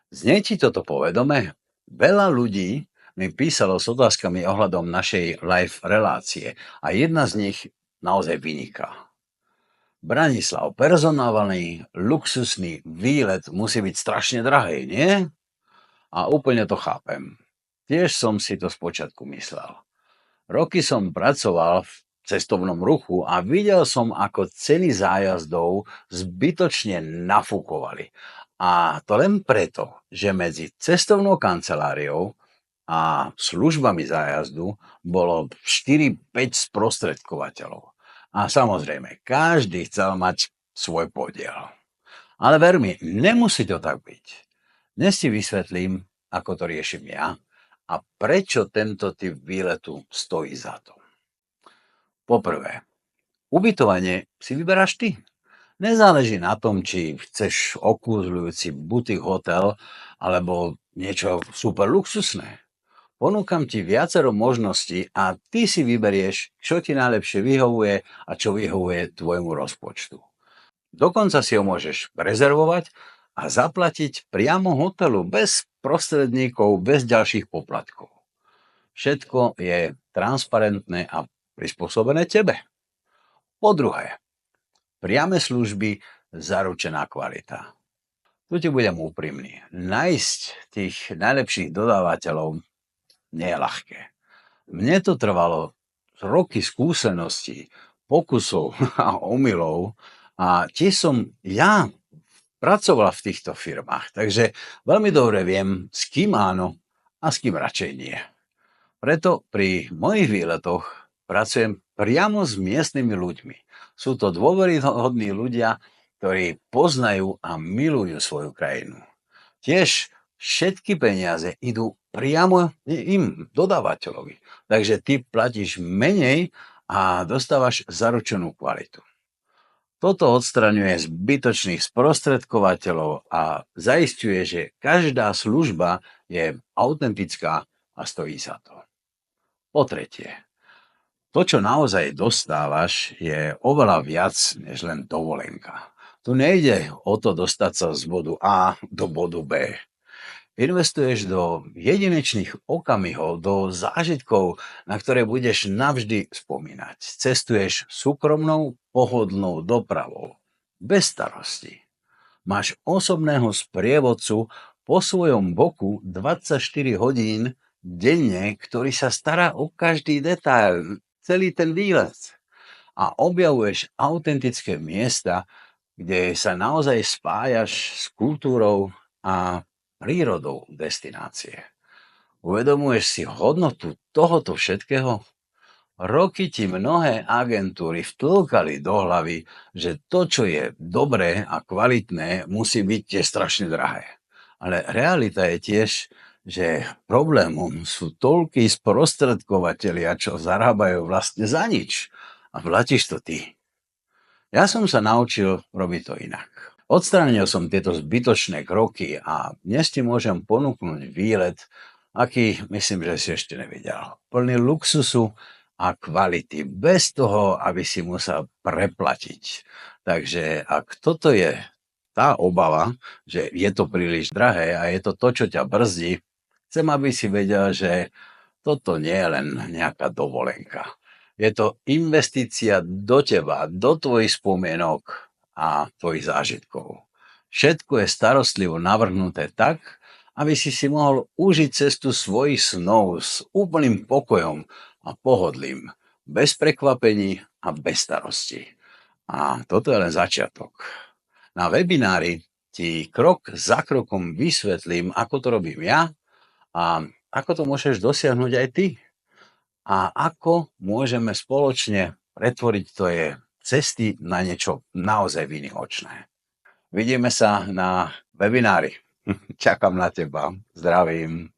Znie ti toto povedome? Veľa ľudí mi písalo s otázkami ohľadom našej live relácie a jedna z nich naozaj vyniká. Branislav, personálny, luxusný výlet musí byť strašne drahý, nie? A úplne to chápem. Tiež som si to spočiatku myslel. Roky som pracoval v cestovnom ruchu a videl som, ako ceny zájazdov zbytočne nafúkovali. A to len preto, že medzi cestovnou kanceláriou a službami zájazdu bolo 4-5 sprostredkovateľov. A samozrejme, každý chcel mať svoj podiel. Ale ver mi, nemusí to tak byť. Dnes ti vysvetlím, ako to riešim ja a prečo tento typ výletu stojí za to. Poprvé, ubytovanie si vyberáš ty. Nezáleží na tom, či chceš okúzľujúci butik hotel alebo niečo super luxusné. Ponúkam ti viacero možností a ty si vyberieš, čo ti najlepšie vyhovuje a čo vyhovuje tvojmu rozpočtu. Dokonca si ho môžeš rezervovať a zaplatiť priamo hotelu bez prostredníkov, bez ďalších poplatkov. Všetko je transparentné a prispôsobené tebe. Po druhé, priame služby, zaručená kvalita. Tu ti budem úprimný. Nájsť tých najlepších dodávateľov nie je ľahké. Mne to trvalo roky skúseností, pokusov a omylov a tiež som ja pracoval v týchto firmách, takže veľmi dobre viem, s kým áno a s kým radšej nie. Preto pri mojich výletoch pracujem priamo s miestnymi ľuďmi. Sú to dôveryhodní ľudia, ktorí poznajú a milujú svoju krajinu. Tiež všetky peniaze idú priamo im, dodávateľovi. Takže ty platíš menej a dostávaš zaručenú kvalitu. Toto odstraňuje zbytočných sprostredkovateľov a zaisťuje, že každá služba je autentická a stojí za to. Po tretie, to, čo naozaj dostávaš, je oveľa viac než len dovolenka. Tu nejde o to dostať sa z bodu A do bodu B. Investuješ do jedinečných okamihov, do zážitkov, na ktoré budeš navždy spomínať. Cestuješ súkromnou, pohodlnou dopravou, bez starosti. Máš osobného sprievodcu po svojom boku 24 hodín denne, ktorý sa stará o každý detail, celý ten výlet. A objavuješ autentické miesta, kde sa naozaj spájaš s kultúrou a prírodou destinácie. Uvedomuješ si hodnotu tohoto všetkého? Roky ti mnohé agentúry vtlkali do hlavy, že to, čo je dobré a kvalitné, musí byť tiež strašne drahé. Ale realita je tiež, že problémom sú toľkí sprostredkovatelia, čo zarábajú vlastne za nič. A platíš to ty. Ja som sa naučil robiť to inak. Odstránil som tieto zbytočné kroky a dnes ti môžem ponúknuť výlet, aký myslím, že si ešte nevidel. Plný luxusu a kvality, bez toho, aby si musel preplatiť. Takže ak toto je tá obava, že je to príliš drahé a je to to, čo ťa brzdí, chcem, aby si vedel, že toto nie je len nejaká dovolenka. Je to investícia do teba, do tvojich spomienok a tvojich zážitkov. Všetko je starostlivo navrhnuté tak, aby si mohol užiť cestu svojich snov s úplným pokojom a pohodlím, bez prekvapení a bez starosti. A toto je len začiatok. Na webinári ti krok za krokom vysvetlím, ako to robím ja a ako to môžeš dosiahnuť aj ty. A ako môžeme spoločne pretvoriť tvoje cesty na niečo naozaj výnimočné. Vidíme sa na webinári. Čakám na teba. Zdravím.